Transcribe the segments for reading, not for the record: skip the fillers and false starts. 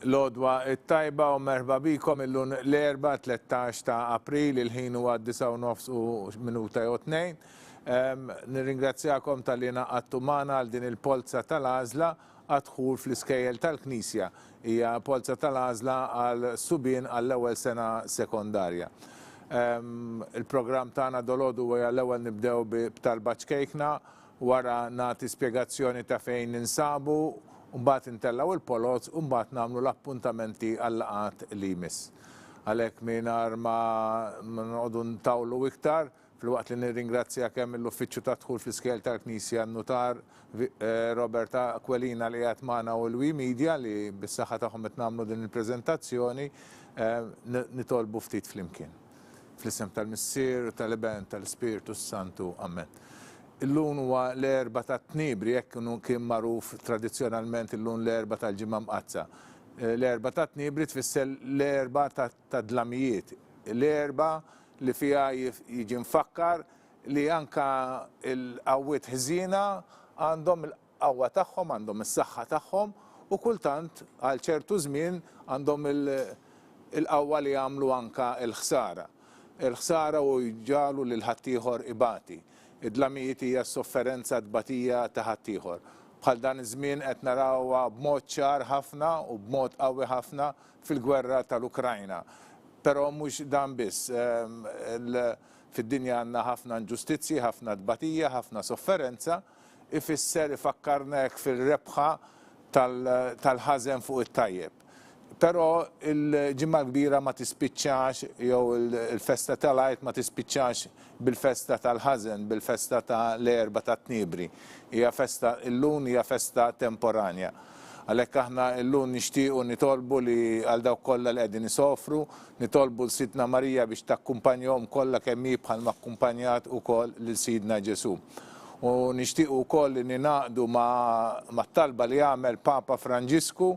L-odwa it-tajba u merħba bikom illum l-erba 13 ta' April il-ħin huwa 9:02. Nirringrazzjakom tal-li naqgħattu magħna għal din il-Polza tal-Għażla għad-Dħul fl-Iskejjel tal-Knisja. Hija Polza tal-Għażla għal Subien għall-ewwel sena sekondarja. Il-programm tagħna dolodu huwa l-ewwel nibdew b'talba ċkejkna wara nagħti spjegazzjoni ta' fejn ninsabu. Mbagħad intellaw il-polozz u mbagħad nagħmlu l-appuntamenti għall-laqgħat li jmiss. Għalhekk mingħajr ma noqogħdu ntawlu iktar, filwaqt li nirringrazzja kemm l-Uffiċċju ta' Dħul fl-Iskejjel tal-Knisja n-Nutar Roberta Kwelina li qiegħed magħna u l-Wi Media li bis-saħħa tagħhom qed nagħmlu din il-preżentazzjoni nitolbu ftit flimkien. Fl-isem tal-Missier, tal-Iben, tal-Ispiritu Santu, Amen. Illum huwa l-erba ta' Tniebri, jekk kien magħruf tradizzjonalment illum l-erba tal-ġimgħa mqazza. L-erba ta' Tniebri tfisser l-erba ta' dlamijiet. L-erba li fiha jiġi mfakkar li anke l-qawwiet ħżiena għandhom il-qawwa tagħhom, għandhom is-saħħa tagħhom u kultant għal ċertu żmien għandhom il-qawwa li jagħmlu anke l-ħsara. Il-ħsara u jġalu lil ħaddieħor ibati. Id-dlamijiet hija s-sofferenza tbatija ta' ħaddieħor. Bħal dan iż-żmien qed narawha b'mod ċar ħafna u b'mod qawwi ħafna fil-gwerra tal-Ukrajna. Però mhux dan biss. Fid-dinja għandna ħafna inġustizzji, ħafna tbatija, ħafna sofferenza, ifisser ifakkarna hekk fil-rebħa tal-ħażen fuq it-tajjeb. Però il-ġimgħa kbira ma tispiċċax jew il-festa tal-Għid ma tispiċċax bil-festa tal-ħażen, bil-festa tal-erba ta' Tniebri. Illum hija festa temporanja. Għalhekk aħna llum nixtiequ nitolbu li għal dawk kollha li qegħdin isofru, nitolbu l-Sidna Marija biex takkumpanjahom kollha kemm hi bħalma akkumpanjat ukoll lil Sidna Ġesu. U nixtiequ wkoll li ninaqdu mat-talba li jagħmel Papa Franġisku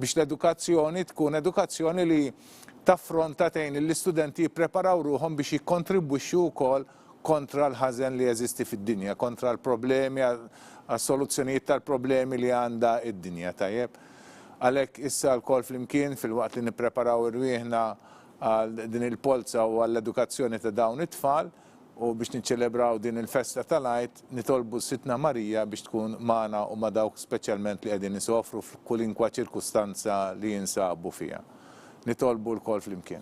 biex l-edukazzjoni tkun edukazzjoni li taffronta tgħin l-istudenti jippreparaw ruhom biex jikkontribwixxu wkoll kontra l-ħażen li jeżisti fid-dinja, kontra l-problemi, għas-soluzzjonijiet tal-problemi li għandha id-dinja tajjeb. Għalhekk issa lkoll flimkien fil-waqt li nippreparaw irwieħna għal din il-polza u għall-edukazzjoni ta' dawn it-tfal u biex niċċelebraw din il-festa tal-Għid nitolbu s-Sidna Marija biex tkun magħna u ma' dawk speċjalment li qegħdin isofru f'kulinkwa ċirkustanza li jinsabu fiha. Nitolbu l-kol flimkien.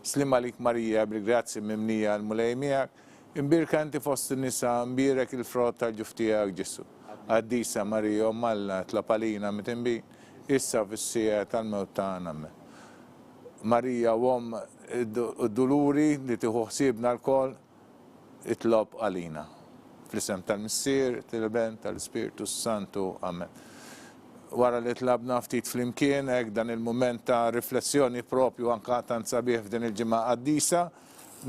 Slim għalik Marija, bil-grazzi mimnija l-mulej miegħek, imbirka inti fost in-nisa, imbirek il-frott tal-ġuf tiegħek Ġesu. Għaddisa Marija, Alla tlapalina mitinbi, issa fis-sija tal-mewt tagħna. Marija wom id-duluri li tieħu ħsiebna l-kol itlob għalina. Fl-isem tal-Missier, tal-Iben, tal-Ispiritu Santu, Amen. Wara li tlabna ftit flimkien hekk dan il-mument ta' riflessjoni propju anke tant sabiħ f'din il-ġimgħa qaddisa,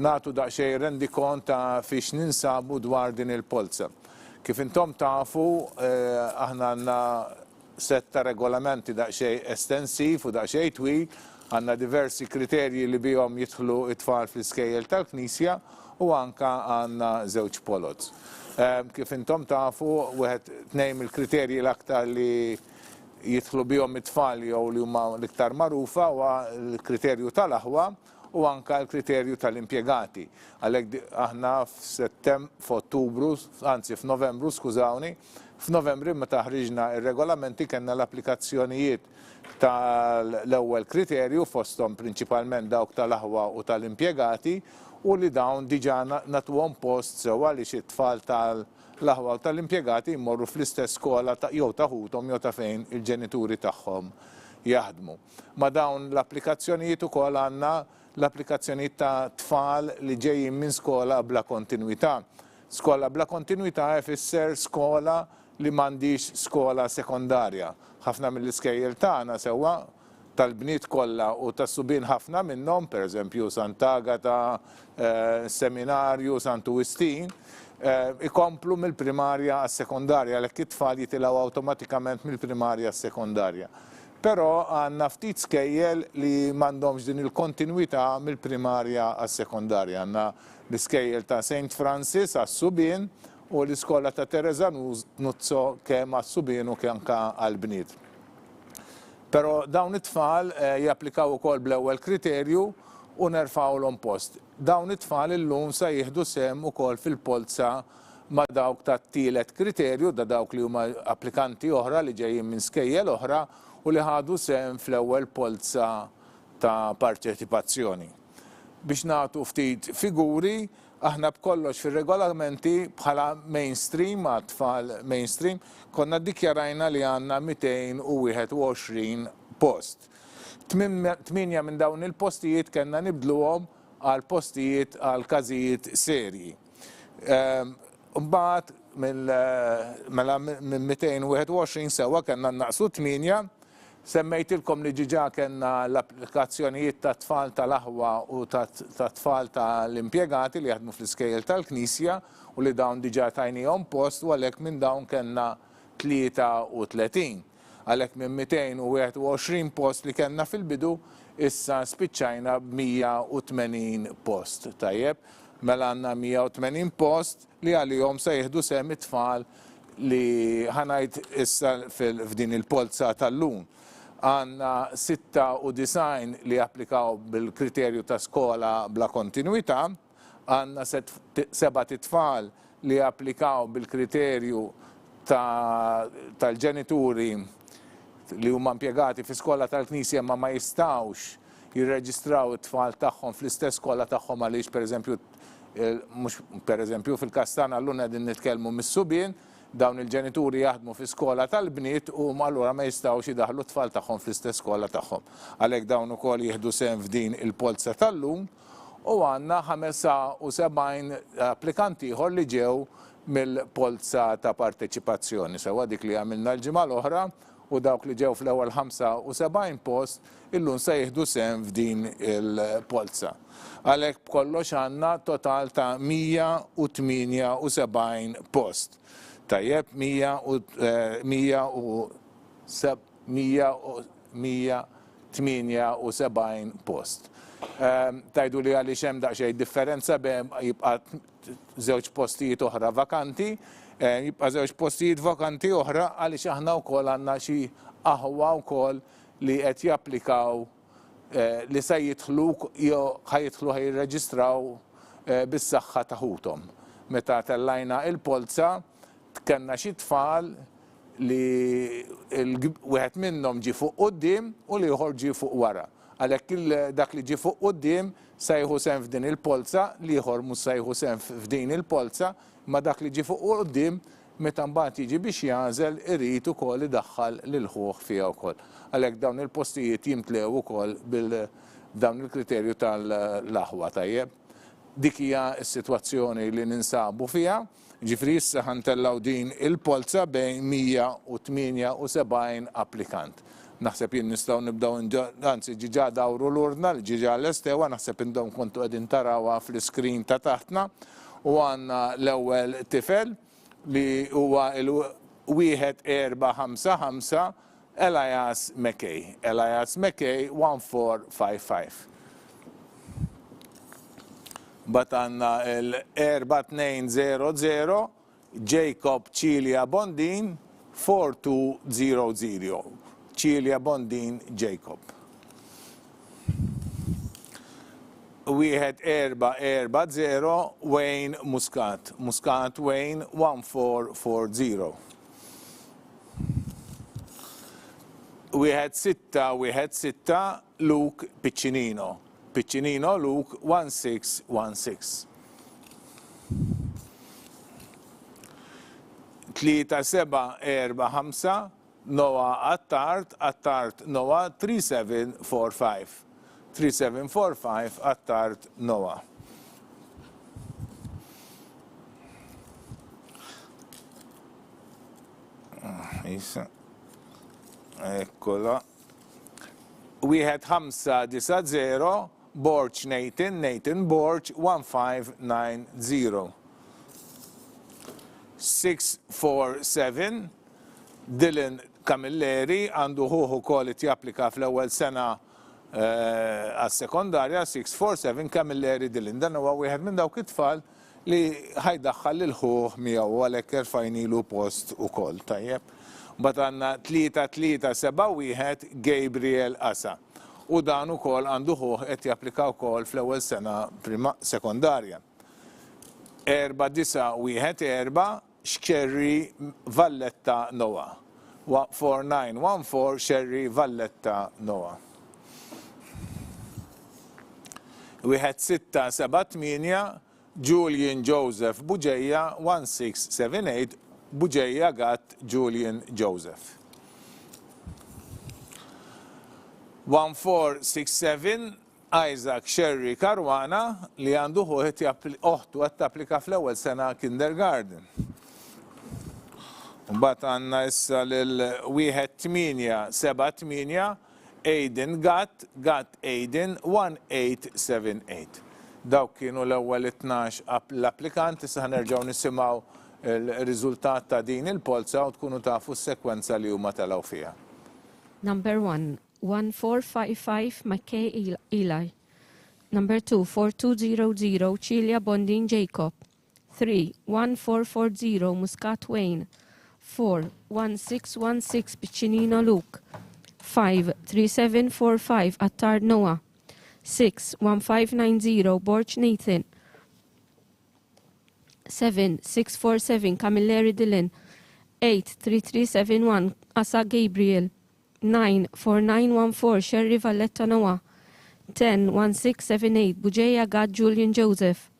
nagħtu daqsxejn rendikont ta' fiex ninsabu dwar din il-polza. Kif intom tafu, aħna għandna setta regolamenti daqsxejn estensiv u daqsxejn twil, għandna diversi kriterji li bihom jidħlu it-tfal fl-Iskejjel tal-Knisja u anke għandna żewġ polozz. Kif intom tafu, wieħed tnejn il-kriterji l-aktar li jidħlu bihom it-tfal jew li huma l-iktar magħrufa huwa l-kriterju tal-aħwa u anke l-kriterju tal-impjegati. Għalhekk aħna f'Ottubru, anzi f'Novembru, skużawni, f'Novembru meta ħriġna r-regolamenti kellna l-applikazzjonijiet tal-ewwel kriterju fosthom prinċipalment dawk tal-aħwa u tal-impjegati u li dawn diġà nagħtuhom post sewwa għaliex it-tfal tal-aħwa u tal-impjegati jmorru fl-istess skola jew ta' ħuthom jew ta' fejn il-ġenituri tagħhom jaħdmu. Ma dawn l-applikazzjonijiet ukoll għandna l-applikazzjonijiet ta' tfal li ġejjin minn skola bla kontinwità. Skola bla kontinwità ifisser skola li m'għandix skola sekondarja. Ħafna mill-iskejjel tagħna sewwa tal-bniet kollha u tas-Subien ħafna minnhom, pereżempju Sant'Agata, Seminarju, Sant'Ugustin, ikomplu mill-primarja għas-sekondarja għalhekk it-tfal jitilgħu awtomatikament mill-primarja għas-sekondarja. Però għandna ftit skejjel li m'għandhomx din il-kontinwità mill-primarja għas-sekondarja. Għandna l-iskejjel ta' St. Francis għas-Subien u l-iskola ta' Teresa Nuzzo kemm għas-Subien u kemm anke għall-bniet. Però dawn it-tfal japplikaw ukoll bl-ewwel kriterju u nerfgħulhom post. Dawn it-tfal illum se jieħdu sehem ukoll fil-Polza ma' dawk tat-tielet kriterju da dawk li huma applikanti oħra li ġejjin minn skejjel oħra u li ħadu sehem fl-ewwel polza ta' parteċipazzjoni. Biex nagħtu ftit figuri, aħna b'kollox fir-regolamenti bħala mainstream għat-tfal mainstream konna ddikjarajna li għandna 221 post. 8 minn dawn il-postijiet kellna nibdluhom għal postijiet għal każijiet serji. Mbagħad minn 221 sewwa kellna naqsu 8, semmejtilkom li ġiġa kellna l-applikazzjonijiet ta' tfal tal-aħwa u ta' tfal tal-impjegati li jaħdmu fl-Iskejjel tal-Knisja u li dawn diġà tajnihom post u għalhekk minn dawn kellna 33. Għalhekk minn 221 post li kellna fil-bidu issa spiċċajna b'180 post. Tajjeb, mela għandna 180 post li għalihom se jieħdu sehem it-tfal li ħanajt issa f'din il-polza tal-lum. Għandna 96 li applikaw bil-kriterju ta' skola bla kontinuità, għandna 7 tfal li applikaw bil-kriterju tal-ġenituri li huma impjegati fi skola tal-Knisja ma jistawx jirreġistraw it-tfal tagħhom fl-istess skola tagħhom għaliex pereżempju fil-Kastana llum qegħdin nitkellmu mis-Subien, dawn il-ġenituri jaħdmu fi skola tal-bniet u allura ma jistgħux jidaħlu t-tfal tagħhom fl-istess skola tagħhom. Għalhekk dawn ukoll jieħdu sehem f'din il-polza tal-lum u għandna 75 applikanti ieħor li ġew mill-polza ta' parteċipazzjoni. Sewwa dik li għamilna l-ġimgħa l-oħra u dawk li ġew fl-ewwel 75 post illum se jieħdu sehem f'din il-polza. Għalhekk b'kollox għandna total ta' 178 post. Tajjeb, 178 post. Tajdu li għaliex hemm daqsxejn differenza bejn jibqa' żewġ postijiet oħra vakanti, jibqa' żewġ postijiet vakanti oħra għaliex aħna wkoll għandna xi aħwa wkoll li qed japplikaw li se jidħlu jew ħajidħlu ħajirreġistraw bis-saħħa taħuthom. Meta tellajna il-polza kellna xi tfal li wieħed minnhom ġie fuq quddiem u li ieħor ġie fuq wara. Għalhekk dak li ġie fuq quddiem se jieħu sehem f'din il-polza, li ieħor mhux se jieħu sehem f'din il-polza, ma dak li ġie fuq quddiem meta mbagħad jiġi biex jagħżel irid ukoll idaħħal lil ħuh fiha wkoll. Għalhekk dawn il-postijiet jimtlew ukoll dawn il-kriterju tal-aħwa tajjeb. Dik hija s-sitwazzjoni li ninsabu fiha, ġifri issa ħantellaw din il-polza bejn 178 applikant. Naħseb jien nistgħu nibdew anzi ġiġa dawru l-urna li ġiġa l-estewa, naħseb indhom kontu qegħdin tarawha fl-iskrin ta' taħtna u għandna l-ewwel tifel li huwa il-1455 Elias McKay. Elias McKay 1455. Bat għandna il-4200 Jacob Cilia Bondin 4200. Cilia Bondin Jacob. 1440 Wayne Muscat. Muscat Wayne 1440. 16 Luke Piccinino. Piccinino Luke 1616. 3745 Noah Attard Noah 3745. 3745 Attard Noah. Ekkola. 1590 Borch Nathan Borch 1590. 647 Dylan Camilleri għandu ħuħu kol japplika fl-ewwel sena għas-sekondarja 647 Camilleri Dylan. Dan huwa wieħed minn dawk it-tfal li ħajdaħħal lil ħuħ miegħu għalhekk erfajnilu post ukoll tajjeb. Bat għandna 3-3-7-1 Gabriel Asa. U dan ukoll għandu ħuħ qed japplika wkoll fl-ewwel sena sekondarja. 4-9-1-4 Xkerri Valletta Noa. 4914 Xerri Valletta Noa. 1-6-7-8 Julian Joseph Buġeja. 1678 Buġeja Gat Julian Joseph. 1467 Isaac Sherry Karwana li għandu oħtu għat applika fl-ewwel sena kindergarten. Mbagħad għandna issa l-1-8-7-8 Aiden Gat Aiden 1878. Dawk kienu l-ewwel 12 l-applikant, issa ħanerġgħu nisimgħu il-riżultat ta' din il-polza u tkunu tafu s-sekwenza li huma telgħu fiha. Number 1, 1455 McKay Eli. Number 2, 4200 Celia Bondin Jacob. 3, 1440 Muscat Wayne. 4, 1616 Piccinino Luke. 5, 3745 Attar Noah. 6, 1590 Borch Nathan. 7, 647 Camilleri Dylan. 8, 3371 Asa Gabriel. 9, 4914 Sherry Valletta Noah. 10, 1678 Buġeja Gad Julian Joseph.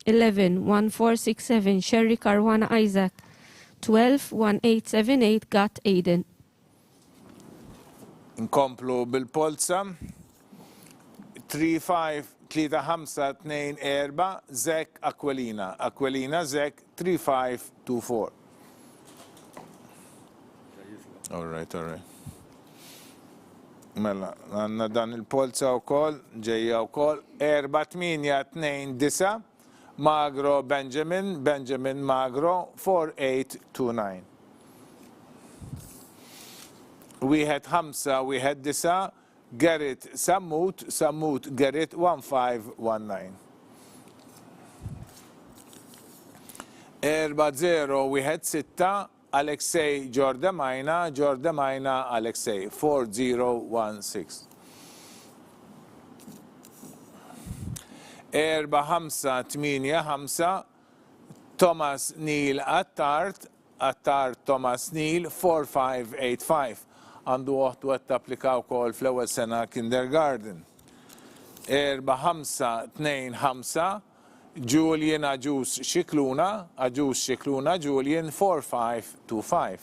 11, 1467 Sherry Karwana Isaac. 12, 1878 Gat Aiden. Nkomplu bil-polza. 3-5-2-4 Zek Aquilina. Aquilina Zek 3524. All right. Mela, għanna dan il-polza u kol, ġeja u kol, 4-8-2-9 Magro Benjamin Magro 4829. 1-5-1-9 Gerrit Sammut Gerrit 1519. 4-0-1-6 Alexei Jordamajna Alexei 4016. 4-5-8-5 Thomas Neil Attart Thomas Neil 4585. Għandu uħtu għed applikaw kol fl-ewwel sena kindergarten. 4-5-2-5 Julian Aġus Xikluna Julian 4525.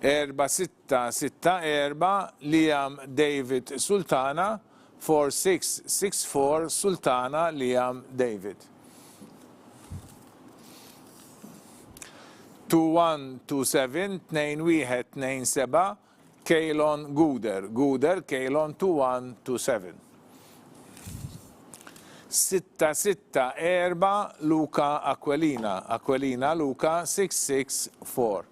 4-6-6-4 Liam David Sultana 4664 Sultana Liam David. 2127 Keylon Guder Keylon 2127. 6-6-4 Luca Aquilina Luca 664.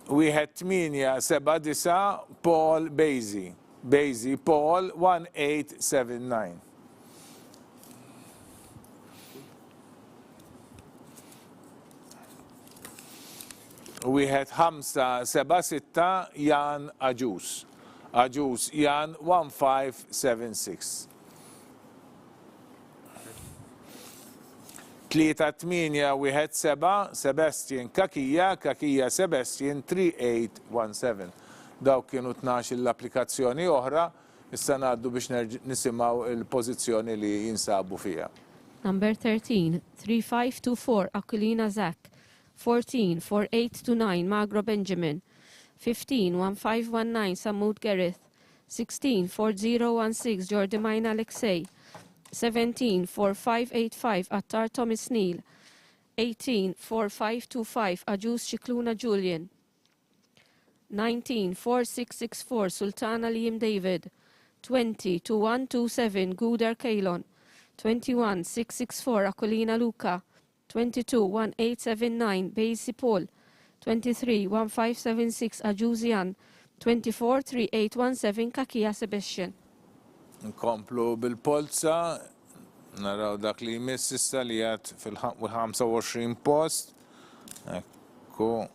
1-8-7-9 Paul Basie Paul 1879. 1-5-7-6 Jan Aġus Jan 1576. 3-8-1-7 Sebastian Kakija Sebastian 3817. Dawk kienu 12 l-applikazzjoni oħra, issa ngħaddu biex nisimgħu il-pożizzjoni li jinsabu fiha. Number 13, 3524 Aquilina Zach. 14, 4829 Magro Benjamin. 15, 1519 Samud Gareth. 16, 4016 Jordamine Alexei. 17, 4585 Attar Thomas Neal. 18, 4525 Aġus Xikluna Julian. 19, 4664 Sultana Liam David. 20, 2127 Gudar Kaylon. 21, 664 Aquilina Luca. 22, 1879 Basie Paul. 23, 1576 Aġuzian. 24, 3817 Kakija Sebastian. Nkomplu bil-polza, Naraw dak li jmiss issa li għad fil-25 post. Ekku.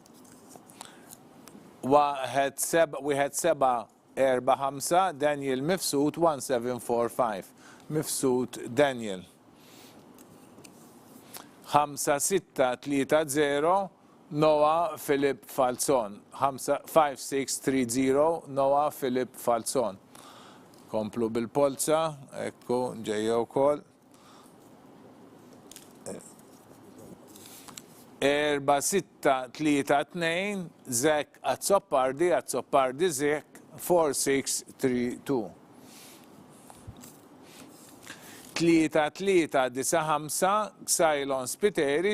Wieħed 7-4-5, Daniel Mifsud 1745. Mifsud Daniel. 5-6-3-0, Noah Philip Falzon. 5-6-3-0, Noah Philip Falzon. Komplu bil-Polza, ekku, ġejja wkoll. 4-6-3-2, Zek Azzopardi Zek 4-6-3-2. 3-3-9-5, Xylon Spiteri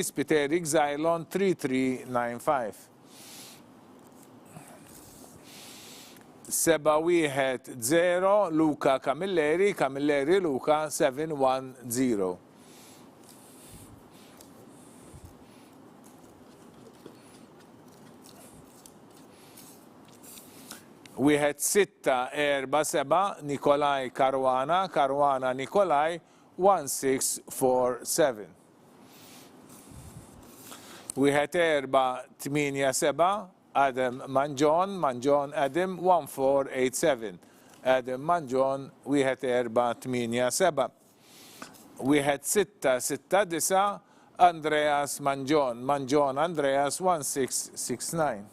Xylon 3-3-9-5. 7-1-0, Luca Camilleri Luca 7-1-0. Wieħed 6-4-7, Nikolaj Caruana Nikolaj 1647. Wieħed 4-8-7, Adam Manjon Adam 1487. Adam Manjon wieħed 4-8-7. Wieħed 6-6-9, Andreas Manjon Andreas 1669.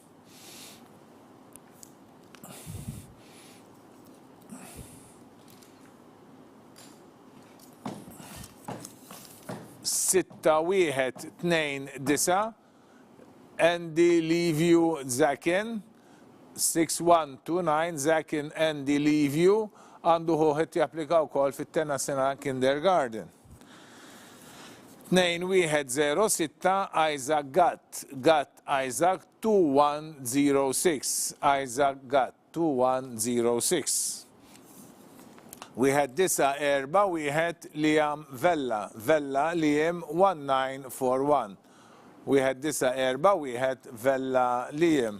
Sitta wieħed 2-9, Andy Leaview Zakin 6129, Zakin Andy Leaview għandu ħuħet japplika wkoll fit-10 sena kindergarten. 2-1-0-6, Isaac Gatt Isaac 2106, Isaac Gatt 2106. Wieħed 9-4-1, Liam Vella Liam 1941. Wieħed 9-4-1, Vella Liam.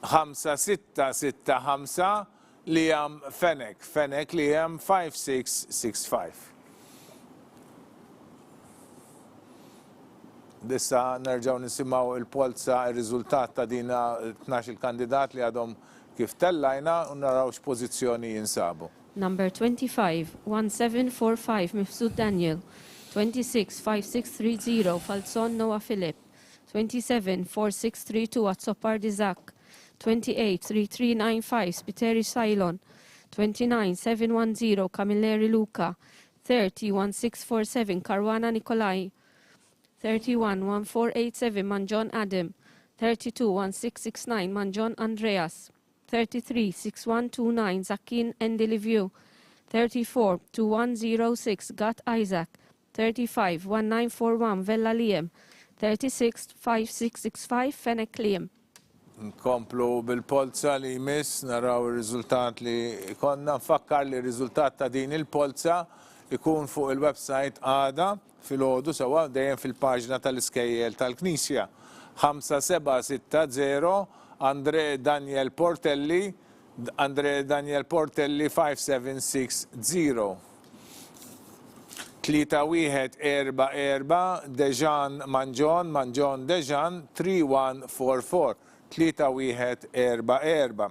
5-6-6-5, Liam Fenek Liam 5665. Dissa nerġaw nisimaw il-Polza il-riżultat ta' dina 12 kandidat li għadhom kif tellajna u naraw x'pożizzjoni jinsabu. Number 25, 1745, Mifsud Daniel. 26, 5630, Falzon Noah Philip. 27, 4632, Azzopardi Zak. 28, 3395, Spiteri Cylon. 29, 710, Camilleri Luca. 30, 1647, Caruana Nikolai. 31, 1487, Manjon Adam. 32, 1669, Manjon Andreas. 33, 6129, Zakin Endiliviu. 34, 2106, Gat Isaac. 35, 1941, Vella Liam. 36, 5665, Fenek Liam. Nkomplu bil-Polza li jmiss, naraw il-riżultat li konna, nfakkar li il-riżultat ta' din il-Polza ikun fuq il-website għada fil-ħodu sawa dejjem fil-paġna tal-Iskejjel tal-Knisja. 5760, Andre Daniel Portelli 5760. 3-1-4-4, Dejan Manjon Dejan 3144. 3-1-4-4.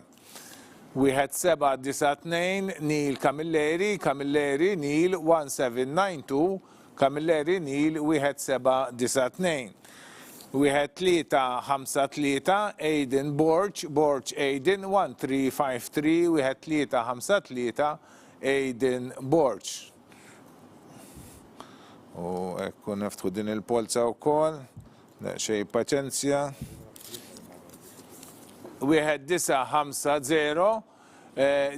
1-7-9, Neil Camilleri Neil 1792. Camilleri Neil 1-7-9. 1-3-5-3, Aiden Borch Aiden 1353. 1-3-5-3, Aiden Borch. U ekku neftħu din il-Polza wkoll, xej paċenzja. 1-9-5-0,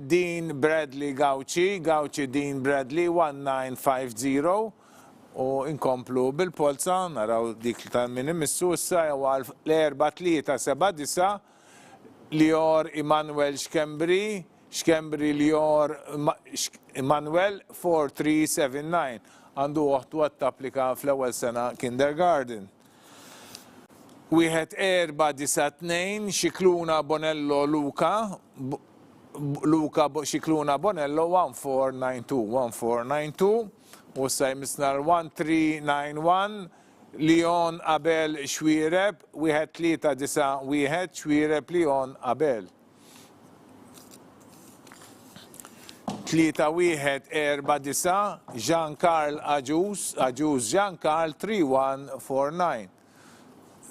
Dean Bradley Gauci Dean Bradley 1950. U inkomplu bil-Polza, naraw dik ta' minn immissu issa l-4-3-7-9, Lior Emanuel Xkembri Lior Emanuel 4379. Għandu uħtu għat-applika fl-ewwel sena kindergarten. 1-4-9, Xikluna Bonello Luca Luka Xikluna Bonello 1492 u sa jmissna l-1391 Leon Abel Xwireb 1391 Xwireb Leon Abel 3149 Jean-Carl Aġus Jean-Carl 3149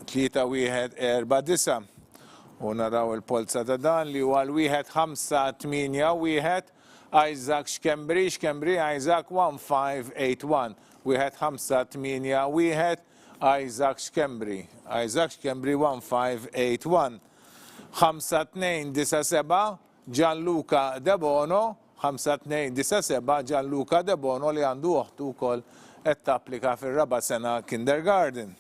3149 u naraw il-Polza ta' dan li huwa l-1581 Isaac Xkembri Isaac 1581 1581 Isaac Xkembri 1581 5297 Gianluca De Bono 5297 Gianluca De Bono li għandu uħtu wkoll qed tapplika fir-raba' sena kindergarten.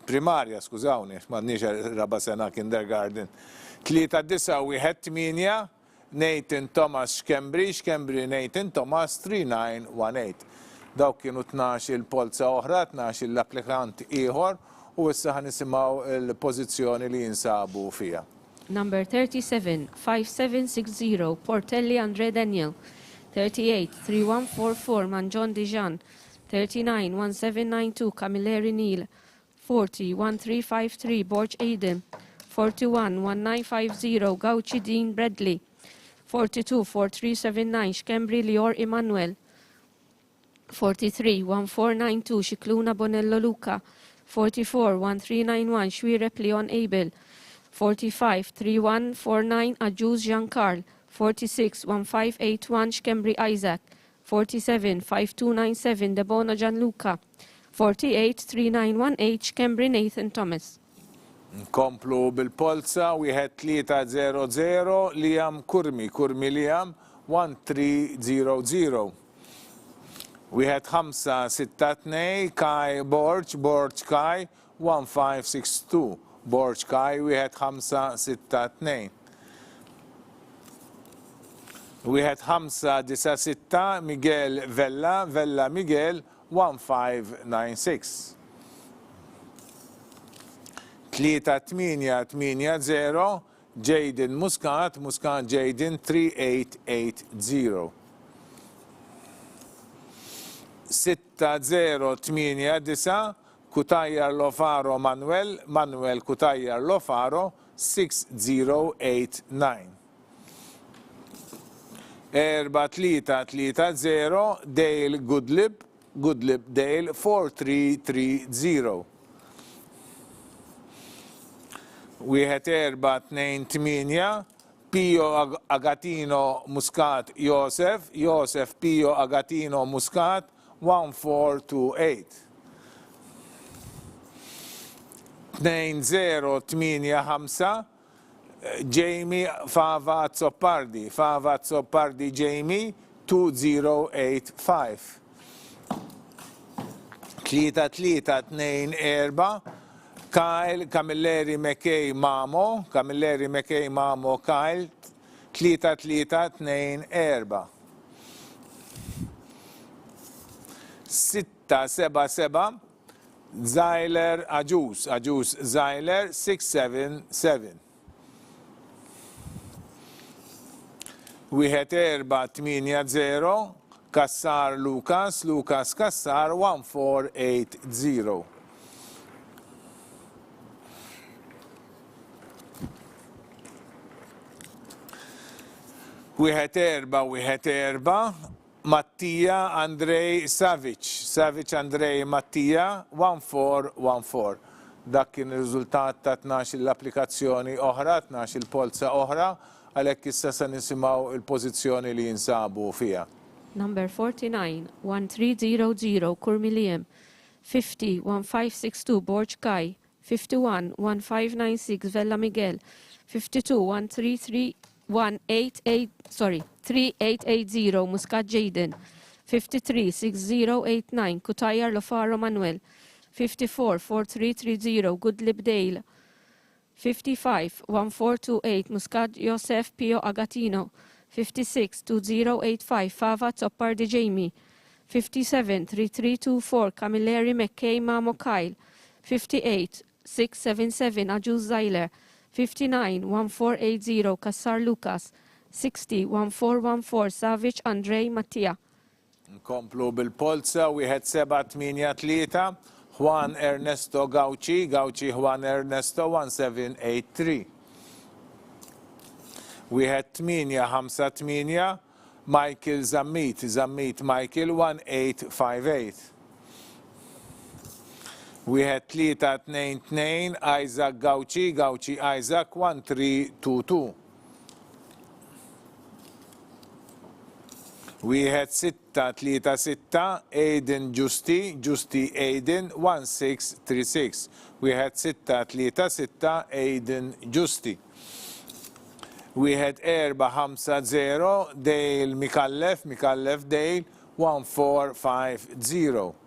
Primarja, skużawni, m'għandniex raba' sena kindergarten. 3918 Nathan Thomas Xkembri Nathan Thomas 3918. Dawk kienu 12 il-polza oħra, 12 l-applikant ieħor u issa ħanisimgħu l-pożizzjoni li jinsabu fiha. Number 37, 5760, Portelli Andre Daniel. 38, 3144, Manjon Dijan. 39, 1792, Camilleri Neil. 40, 1353, Borch Aiden. 41, 1950, Gauchi Dean Bradley. 42, 4379, Xkembri Lior Emmanuel. 43, 1492, Xikluna Bonello Luca. 44, 1391, Xwireb Leon Abel. 45, 3149, Aġuz Jean-Carl. 46, 1581, Xkembri Isaac. 47, 5297, Debono Gianluca. 48, 3918, Xkembri Nathan Thomas. Nkomplu bil-Polza, wieħed 300 Liam Kurmi Liam 1300. Wieħed 562 Kai Borch Kai 1562. Borch Kai wieħed 562. Wieħed 596 Miguel Vella Miguel 1596. 3880 Jaden Muscat Jaden 3880. 6089 Kutajjar Lofaro Manuel Kutajjar Lofaro 6089. 4330 Dale Goodlib Dale 4330. Wieħed 428 Pio Agatino Muscat Josef Pio Agatino Muscat 1428. 2085 Jamie Fava Zoppardi Jamie 2085. 3324 Kyle Camilleri McKay Mamo Kyle 3324. 677 Zeiler Aġus Zeiler 677. Wieħed 480 Kassar Lucas Kassar 1480. Wieħed erba' Mattia Andrej Savic Andrej Mattia 1414. Dak kien ir-riżultat ta' 12 l-applikazzjoni oħra, 12 il-polza oħra, għalhekk issa se nisimgħu il-pożizzjoni li jinsabu fiha. Number 49, 1300, Kurmiliem. 50, 1562, Borch Kai. 51, 1596, Vella Miguel. 52, 3880, Muscat Jaden. 53, 6089, Kutajjar Lofaro Manuel. 54, 4330, Goodlib Dale. 55, 1428, Muscat Josef Pio Agatino. 56, 2085, Fava Zoppardi Jamie. 57, 3324, Camilleri McKay Mamo Kyle. 58, 677, Aġuz Zeiler. 59-1480 Kassar Lucas, 60-1414 Savic Andrej Mattia. Nkomplu bil-Polza, wieħed 7-8-3, Juan Ernesto Gauci, Juan Ernesto 1783. Wieħed 8-5-8, Michael Zammit Michael 1858. Wieħed 3-2-2, Isaac Gauci Isaac 1322. Wieħed 6-3-6, Aiden Justi Aiden 1636. Wieħed 6-3-6, Aiden Justi. Wieħed 4-5-0, Dale Mikallef Dale 1450.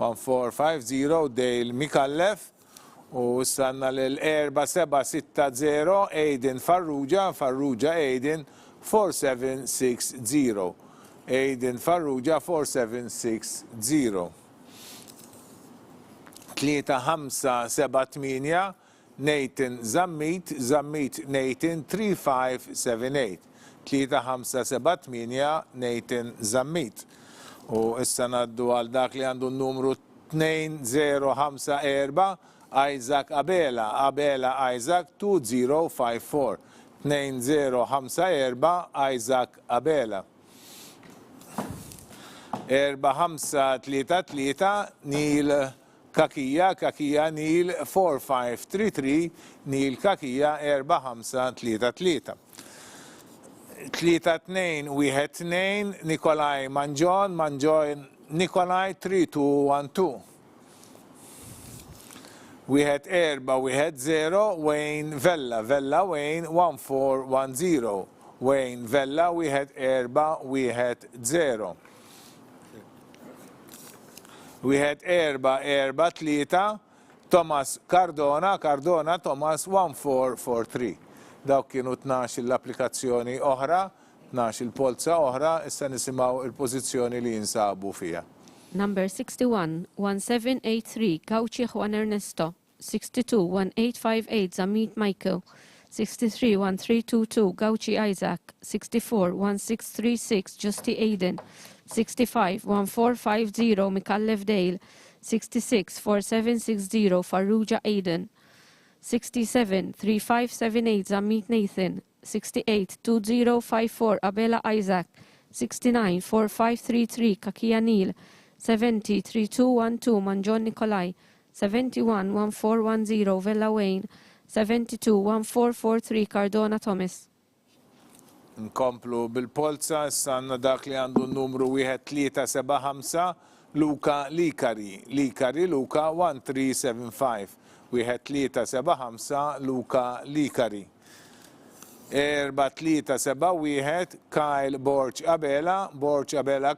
1450 Dale Mikallef. U sanna l-4-7-6-0, Aiden Farrugia Aiden 4760. Aiden Farrugia 4760. 3-5-7-8, Nathan Zammit Nathan 3578. 3-5-7-8, Nathan Zammit. U issa naddu għal dak li għandu n-numru 2054, Isaac Abela Isaac 2054. 2054, Isaac Abela. 4-5-3-3, Neil Kakija Neil 4533, Neil Kakija 4-5-3-3. 3-2-1-2, Nikolaj Manjon Nikolaj 3212. Wieħed 4-1-0, Wayne Vella Wayne 1410. Wayne Vella wieħed 4-1-0. Wieħed 4-4-3, Thomas Cardona Thomas 1443. Dawk kienu 12 l-applikazzjoni oħra, 12 il-polza oħra, issa nisimgħu il-pożizzjoni li jinsabu fija. Number 61, 1783 Gauci Juan Ernesto, 62-1858 Zamit Michael, 63-1322 Gauci Isaac, 64-1636 Justi Aiden, 65-1450 Mikallef Dale, 66-4760 Farrugia Aiden, 67-3578 Zamit Nathan, 68-2054 Abela Isaac, 69-4533 Kakia Neil, 70-3212 Manjon Nikolaj, 71-1410 Vella Wayne, 72-1443 Cardona Thomas. Nkomplu bil-polza, sanna dak li għandu n-numru 1375, Luka Likari Luka 1375. 1375, Luka Likari. 4-3-7-1, Kyle Borch Abela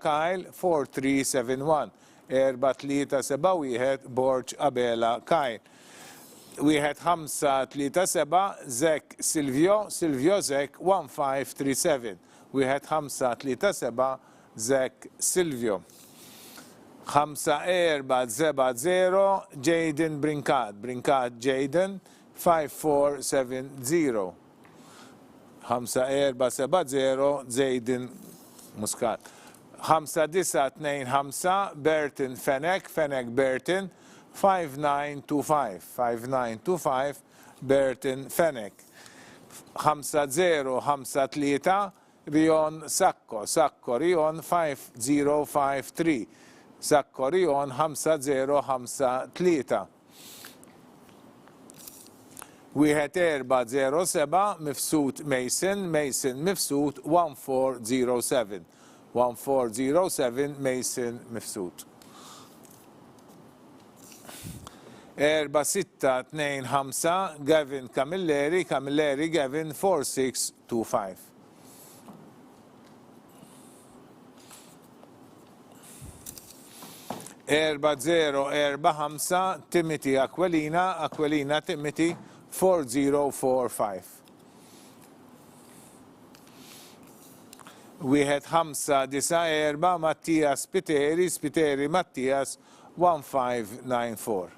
Kyle 4371. 4-3-7-1, Borch Abela Kyle. 1-5-3-7, Zek Silvio Zek 1537. 1-5-3-7, Zek Silvio. 5-4-7-0, Jaden Brinkat Jaden 5470. 5-4-7-0, Jaden Muscat. 5-9-2-5, Burton Fenek Burton 5925. Burton Fenek. 5-0-5-3, Rion Sakko Rion 5053. Sakko Rion 5053. 1-4-0-7, Mifsud Mason Mifsud 1407. 1407, Mason Mifsud. 4-6-2-5, Gavin Camilleri Gavin 4625. 4-0-4-5, Timothy Aquilina Timothy 4045. 1-5-9-4, Mattias Spiteri Mattias 1594.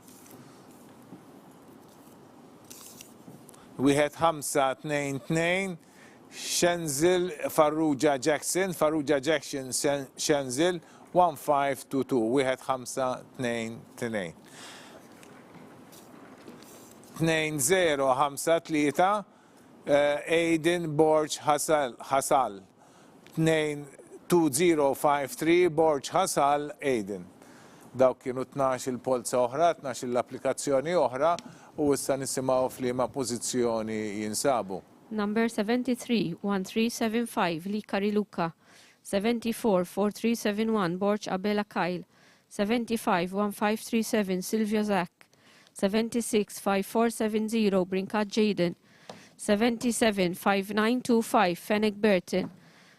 Wieħed 5-2-2 Shenzil Farrugia Jackson, Farrugia Jackson Shenzil 1522. Wieħed 5-2-2. 2053 Aiden Borj Hasal 2053 Borj Hasal Aiden. Dawk kienu 12 il-polza oħra, 12 l-applikazzjoni oħra u issa nisimgħu f'liema pożizzjoni jinsabu. Number 73, 1375, Lee Kariluka. 74, 4371, Borch Abela Kyle. 75, 1537, Sylvia Zak. 76, 5470, Brinkat Jaden. 77, 5925, Fennec Burton.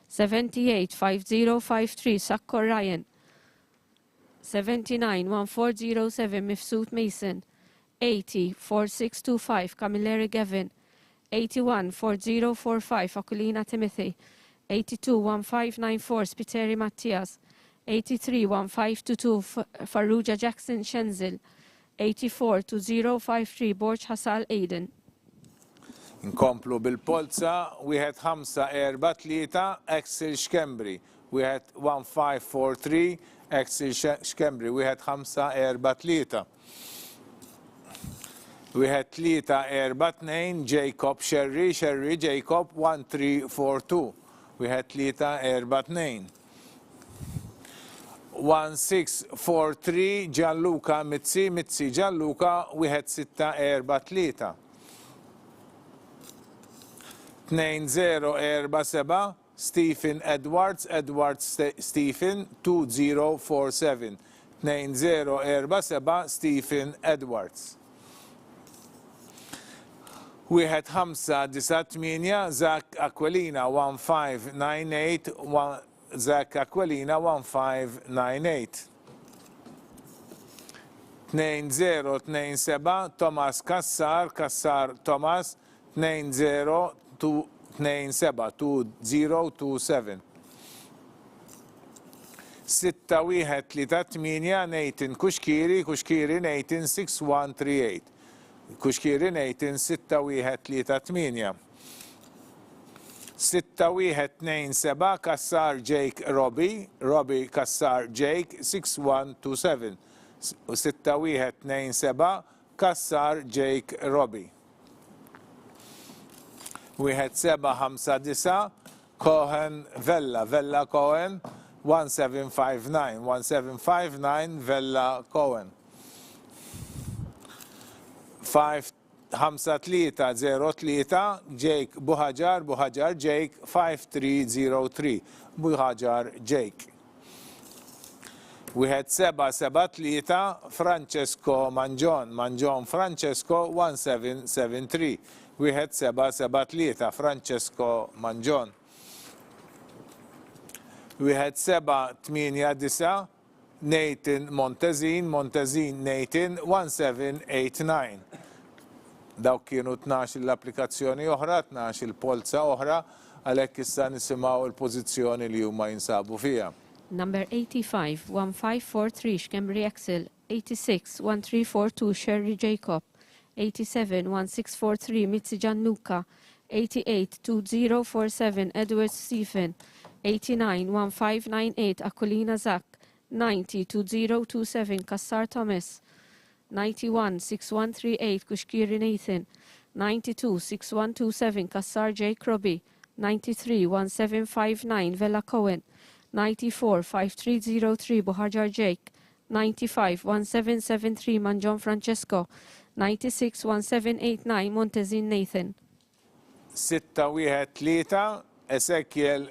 78, 5053, Sakkor Ryan. 79, 1407, Mifsut Mason. 80, 4625, Camilleri Gavin. 81, 4045, Aquilina Timothy. 82, 1594, Spiteri Mattias. 83, 1522, Farrugia Jackson Shenzil. 84, 2053, Borch Hassal Aiden. Nkomplu bil-polza, wieħed 5-4-3 Axel Xkembri. Wieħed 1543 Axel Xkembri. Wieħed 5-4-3. Wieħed 3-4-2 Jacob Sherry Jacob 1342. Wieħed 3-4-2. 1643 Gianluca Mitzi Gianluca. Wieħed 6-4-3. 2047 Stephen Edwards Stephen 2047. 2047 Stephen Edwards. Wieħed 5-9-8 Zach Aquilina 1598 Zach Aquilina 1598. 2027 Thomas Kassar Thomas 2027. 6-1-3-8 Nathan Kuxkiri Nathan 6138. Kuxkiri Nathan 6-1-3-8. 6-1-2-7 Kassar Jake Robbie Kassar Jake 6127. 6-1-2-7 Kassar Jake Robbie. 1-7-5-9 Cohen Vella Cohen 1759 Vella Cohen. 5-3-0-3 Jake Buhajar Jake 5303 Buhajar Jake. 1-7-7-3 Francesco Manjon Francesco 1773. 1-7-7-3 Francesco Manjon. 1-7-8-9 Nathan Montezin Nathan 1789. Dawk kienu 12 l-applikazzjoni oħra, 12 il-polza oħra, għalhekk issa nisimgħu l-pożizzjoni li huma jinsabu fiha. Number 85, 1543, Shkembri Axel. 86, 1342, Sherry Jacob. 87, 1643, Mitzi Gianluca. 88, 2047, Edward Stephen. 89, 1598, Aquilina Zach. 90, 2027, Kassar Thomas. 91, 6138, Kushkiri Nathan. 92, 6127, Kassar Jake Robbie. 93, 1759, Vella Cohen. 94, 5303, Buhajar Jake. 95, 1773, Manjon Francesco. 96, 1789, Montezin Nathan. 6-1-3 Ezekiel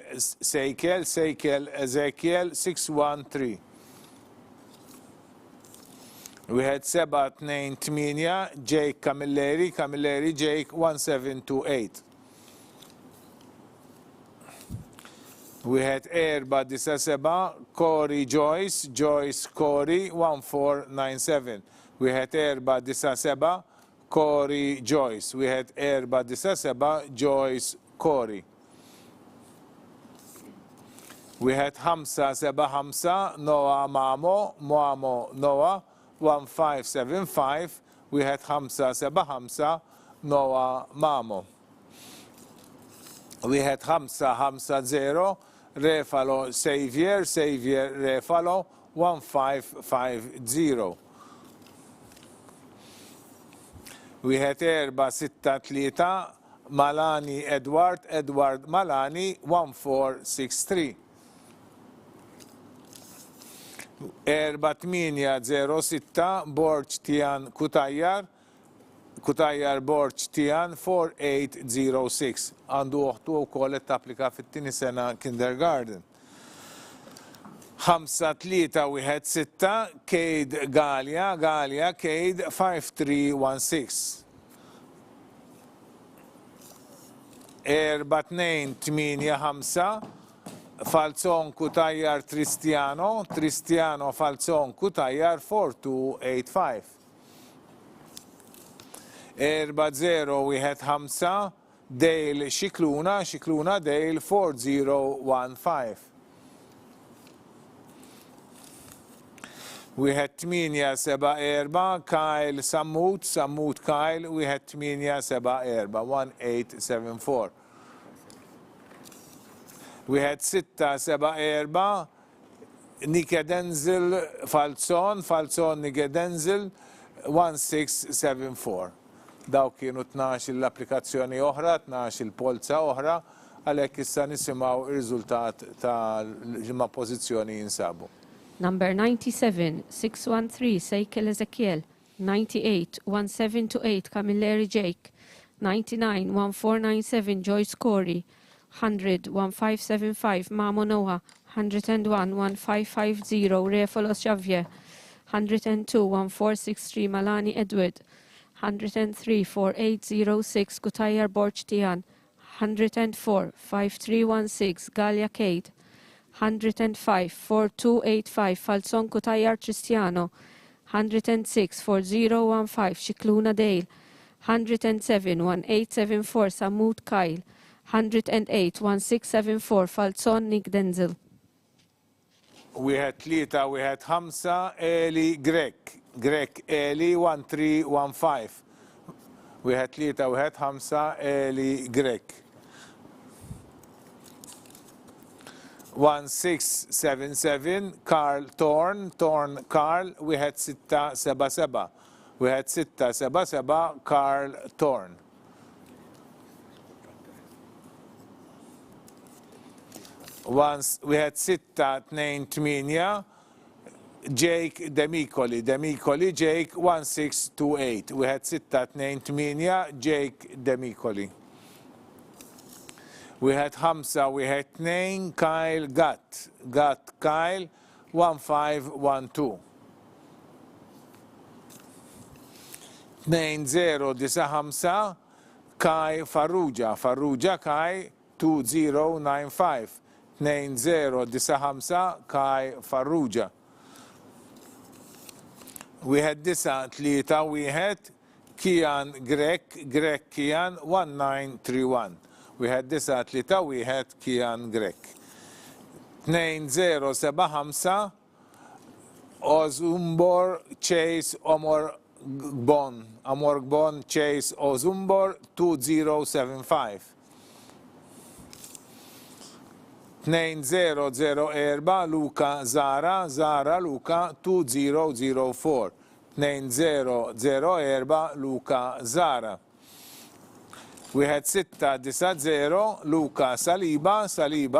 613. 1-7-2-8 Jake Camilleri Jake 1728. 1-4-9-7 Corey Joyce Corey 1497. 1-4-9-7 Corey Joyce. 1-4-9-7 Joyce Corey. 1-5-7-5 Noah Moamo Noah 1575. 1-5-7-5 Noah Mamo. Wieħed 5-5-0 Refalo Xavier Refalo 1550. Wieħed 4-6-3 Malani Edward Malani 1463. 4-8-0-6 Borċ Tijan Kutajjar Borċ Tijan 4806. Għandu uħtu wkoll tapplika fit-tieni sena kindergarten. 5-3-1-6 Cade Galia Cade 5316. 4-2-8-5 Falzon Kutajjar Tristiano Falzon Kutajjar 4285. 4-0-1-5 Dale Xikluna Dale 4015. 1-8-7-4 Kyle Sammut Kyle 1-8-7-4 1874. 1-6-7-4 Nikedenzil Falzon Nikedenzil 1674. Daw kienu 12 l-applikazzjoni oħra, 12 il-Polza oħra, għalhekk issa nisimgħu r-riżultat tal-ġimgħa pożizzjoni jinsabu. Number 97, 613, fl-Iskejjel. 98, 1728, Camilleri Jake. 99, 1497, Joyce Corey. 100, 1575, Mamo Noah. 101, 1550, Refalo Xavier. 102, 1463, Malani Edward. 103, 4806, Kutajjar Borċ Tijan. 104, 5316, Galia Cade. 105, 4285, Falzon Kutajjar Tristiano. 106, 4015, Xikluna Dale. 107, 1874, Sammut Kyle. 108, 1674, Falzon Nick Denzel. 1-3-1-5 Eli Grek Eli 1315. 1-3-1-5 Eli Grek. 1677 Carl Torn Carl 1677. 1677 Carl Torn. 628 Jake Demicoli Jake 1628. 628 Jake Demicoli. 5-2 Kyle Gatt Kyle 1512. 2095 Kai Farrugia Kai 2095. 2095 Kai Farrugia. 1-9-3-1 Kian Grek Kian 1931. 1-9-3-1 Kian Grek. 2075 Ozumbor Chase Amor Gbon Chase Ozumbor 2075. 2004 Luca Zara Luca 2004. 2004 Luca Zara. 1690 Luca Saliba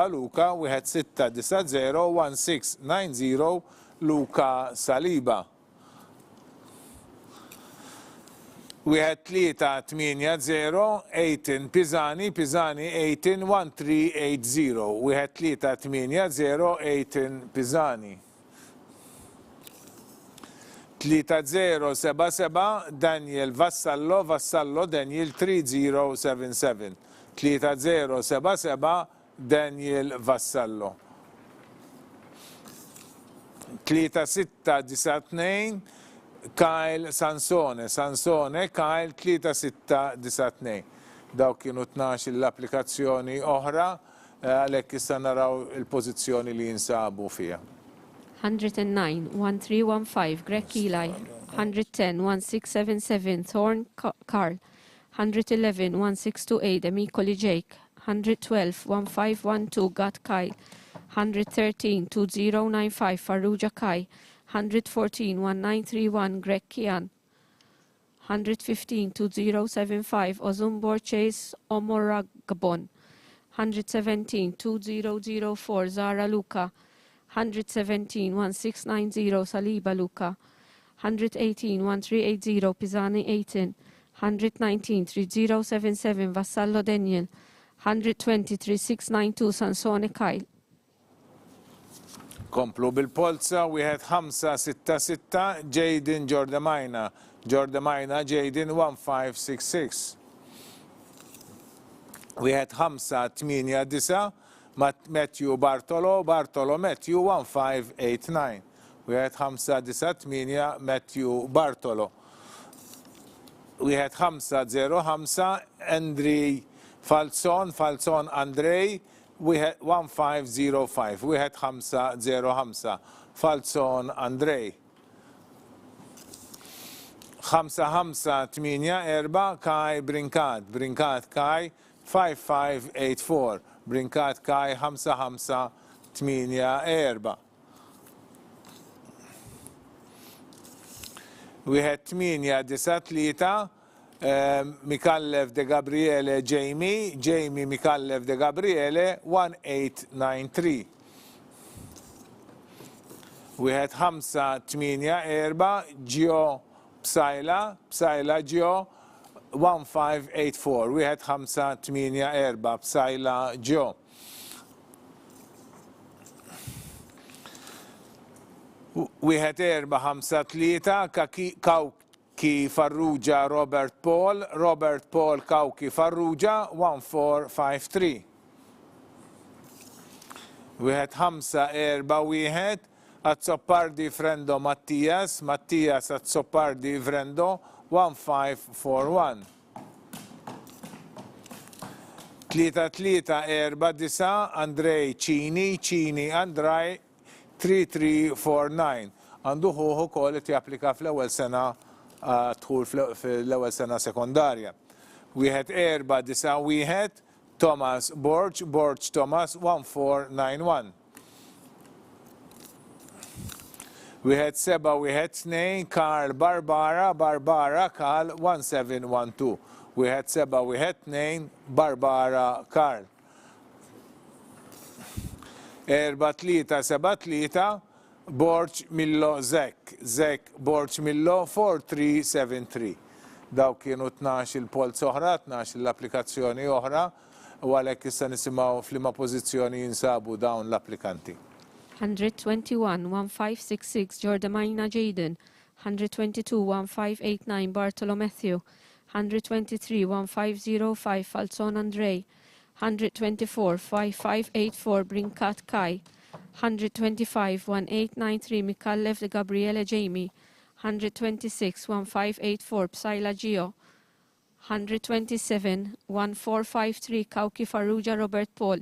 Luca 1690 1690 Luca Saliba. 1-3-8-0 18 Pisani 18 1380. 1-3-8-0 18 Pisani. 3077 Daniel Vassallo Daniel 3077. 3077 Daniel Vassallo. 3692 Kyle Sansone Kyle 3692. Daw kienu 12 l-applikazzjoni oħra, għalhekk issa naraw il-pożizzjoni li jinsabu fiha. 109, 1315, Greg Eli. 110, 1677, Thorn Carl. 111 1628 Emikoli Jake, 112 1512 Gat Kai, 113 2095 Farruja Kai, 114 1931 Greg Kian, 115 2075 Ozumbor Chase Omoragabon, 117 2004 Zara Luca, 117 1690 Saliba Luca, 118 1380 Pisani 18, 119 3077 Vassallo Daniel, 120 3692 Sansone Kyle. Komplu bil-Polza, wieħed 566 Jaden Ġordamajna, Jaden 1566. Wieħed 589 Matthew Bartolo Matthew 1589. Wieħed 598 Matthew Bartolo. Wieħed 505 Andrej Falzon Andrej 1505. Wieħed 505 Falzon Andrej. 554 Kai Brinkat Kai 5584. Brinkat Kai 5584. Wieħed 893 Mikallef de Gabriele Jamie Mikallef de Gabriele 1893. Wieħed 584 Gio Psajla Gio 1584. Wieħed 584 Psajla Gio. Wieħed 453 Kawki Farrugia Robert Paul Kawki Farrugia 1453. Wieħed 541 Azzopardi Frendo Mattias Azzopardi Frendo 1541. 339 Andrej Cini Andrej 3349. Għandu ħuħu kol li japplika fl-ewwel sena dħul fl-ewwel sena sekondarja. Wieħed 491 Thomas Borch Thomas 1491. Wieħed 712 Karl Barbara Karl 1712. Wieħed 712 Barbara Karl. 4373 Borch Millo Zek Borch Millo 4373. Daw kienu 12 il-Polza oħra, 12 l-applikazzjoni oħra, u għalhekk issa nisimgħu f'liema pożizzjoni jinsabu dawn l-applikanti. 121 1566 Ġordamajna Jaden, 122 1589 Bartolo Matthew, 123 1505 Falzon Andrej, 124 5584 Brinkat Kai, 125 1893 Mikallef de Gabriele Jamie, 126 1584 Psajla Gio, 127 1453 Kawki Farrugia Robert Paul,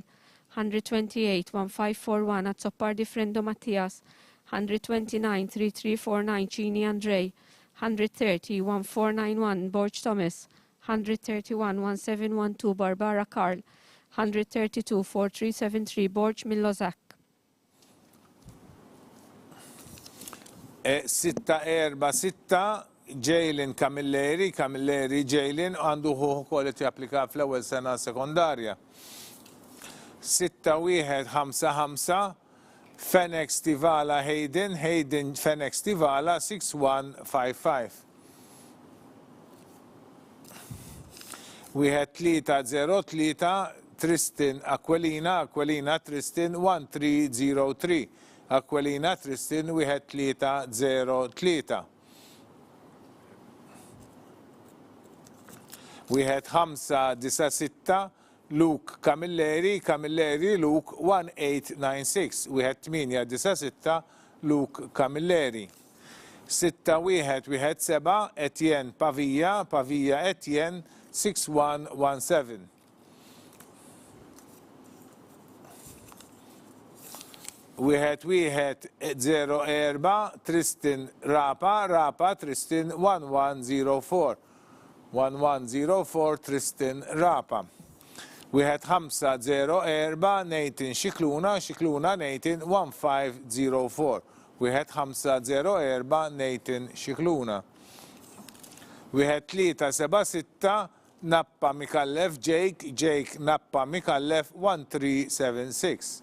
128 1541 Azzopardi Frendo Mattias, 129 3349 Cini Andrej, 130 1491 Borch Thomas, 131 1712 Barbara Karl, 132 4373 Borch Millozak. 646 Jalen Camilleri Jalen għandu ħuħu kolet japplika fl-ewwel sena sekondarja. 6155 Fenex Tivala Hayden Fenex Tivala 6155. Wieħed 303 Tristan Aquilina Tristan 1303. Aquilina Tristan wieħed 303. Wieħed 596 Luke Camilleri Luke 1896. Wieħed 896 Luke Camilleri. 6117 Etienne Pavia Etienne 6117. Wieħed 04 Tristan Rapa Tristan 1104. 1104 Tristan Rapa. Wieħed 504 Nathan Xikluna, Xikluna Nathan 1504. Wieħed 504 Nathan Xikluna. Wieħed 376 Nappa Mikallef Jake, Jake Nappa Mikallef 1376.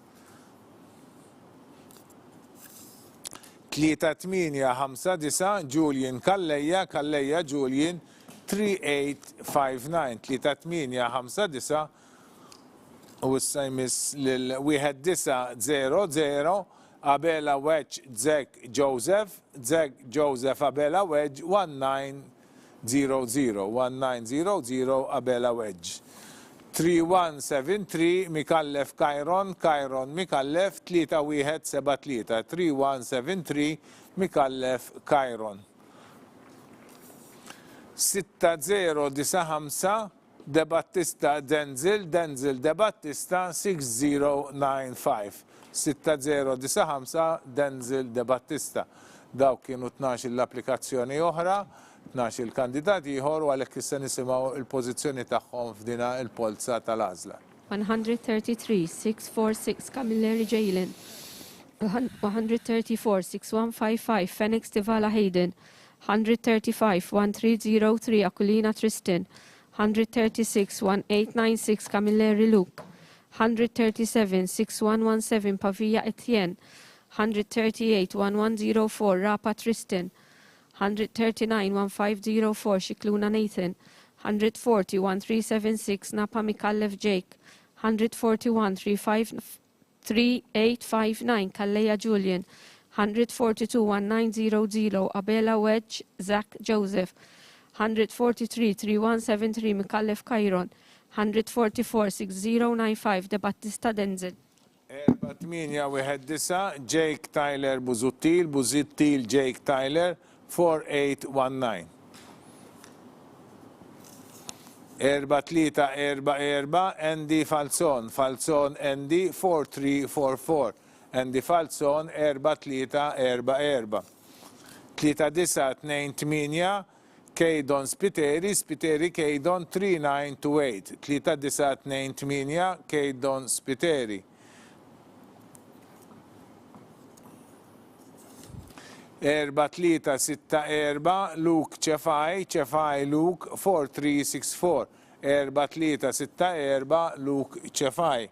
3859 Julian Kalleja, Kalleja Julian 3859. 3859 u issa jmiss lil 1900 Abela Wedge Zeg Joseph, Zeg Joseph Abela Wedge 1900 Abela Wedge. 3173 Mikallef Kajron, Kajron Mikallef 3173. 3173 Mikallef Kajron. 6095 De Battista Denzil, Denzil De Battista 6095. 6095 Denzil De Battista. Daw kienu 12 l-applikazzjoni oħra, 12 il-kandidati ieħor u għalhekk issa nisimgħu il-pożizzjoni tagħhom f'dina il-Polza tal-Għażla. 133 646 Camilleri Jalen. 134 6155 Phoenix Tivala Hayden. 135 1303 Akulina Tristan. 136 1896 Camilleri Luke. 137 6117 Pavia Etienne. 138 1104 Rapa Tristan. 139 1504 Xikluna Nathan. 140 1376 Napa Mikallef Jake. 141 3859 Kalleja Julian. 142 1900 Abela Wedge Zach Joseph. 143 3173 Mikallef Kairon. 144 6095 De Battista Denzel. 4819 Jake Tyler Buzuttil, Buzuttil Jake Tyler 4819. 4344 Andy Falzon, Falzon Andy 4344. Andy Falzon 4344. 3928 Kejdon Spiteri, Spiteri Kejdon 3928. 3928 Kejdon Spiteri. 4364 Luke Cefaj, Cefaj Luke 4364. 4364 Luke Cefaj.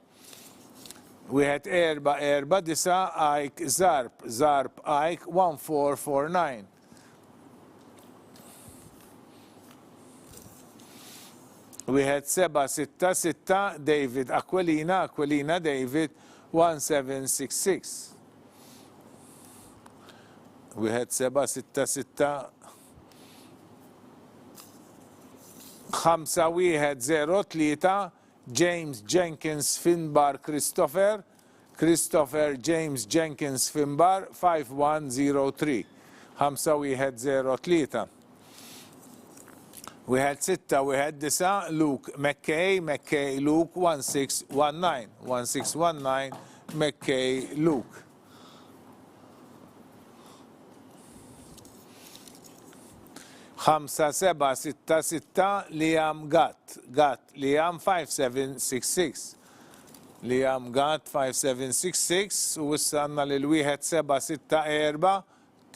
Wieħed 449 Ike Zarp, Zarp Ike 1449. Wieħed 766 David Aquilina, Aquilina David 1766. Wieħed 766 5103 James Jenkins Finbar Christopher, Christopher James Jenkins Finbar 5103. 5103. Wieħed 619 Luke McKay, McKay Luke 1619. 1619 McKay Luke. 5766 Liam Gatt, Gatt Liam 5766. Liam Gatt 5766 u issa għandna lil 1764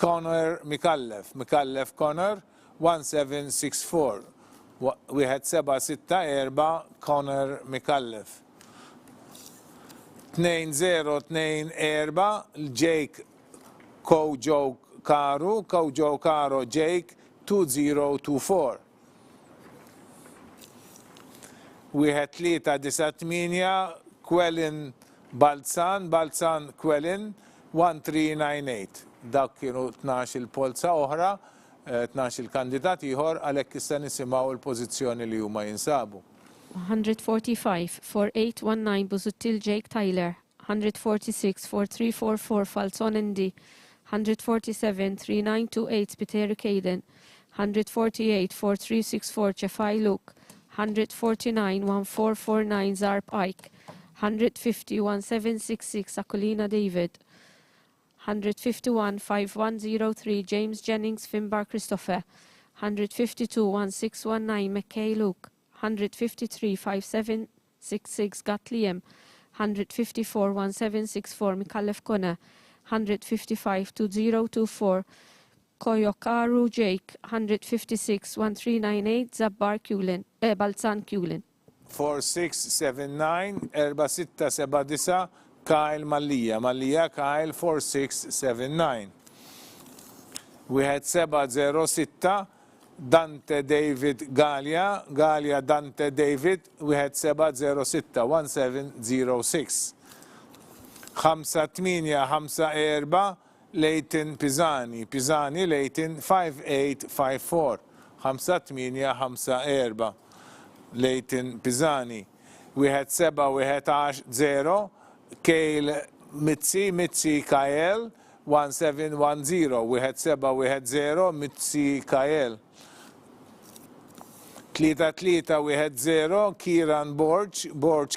Connor Mikallef, Mikallef Connor 1764. 1764 Connor Mikallef. 2024 Jake Kojo Karo, Kojo Karo Jake 2024. Wieħed 398 Quellin Balzan, Balzan Quellin 1398. Dak kienu 12 il-polza oħra, 12 il-kandidat ieħor għalhekk issa nisimgħu l-pożizzjoni li huma jinsabu. 145 4819 Buzuttil Jake Tyler. 146 4344 Falzon Andy. 147 3928 Spiteri Caden. 148 4364 Cefaj Luke. 149 1449 Zarp Ike. 150 1766 Akulina David. 151 5103 James Jennings Finbar Christopher. 152-1619 McKay Luke, 153-5766 Gatliam, 154-1764 Mikallef Kona, 155-2024 Koyokaru Jake, 156-1398 Zabbar Kulin, Balzan Kulin. 4679 4679 Kyle Malija Kyle 4679. Wieħed 706 Dante David Gallia Dante David wieħed 706 1706. 5854 Leighton Pisani Leighton 5854 5854 Leighton Pisani. Wieħed 710 Kale Mitzi Kael 1710 wieħed 710 Mitzi Kael. 3310 Kieran Borge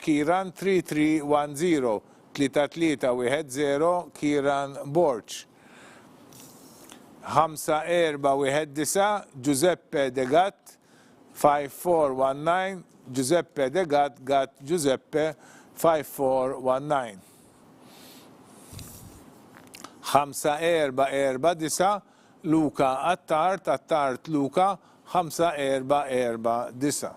Kieran 3310 3310 Kieran Borge. 5419 Giuseppe Degat 5419 Giuseppe Degat Giuseppe 5419. 5449 Luca Attart Luca 5449.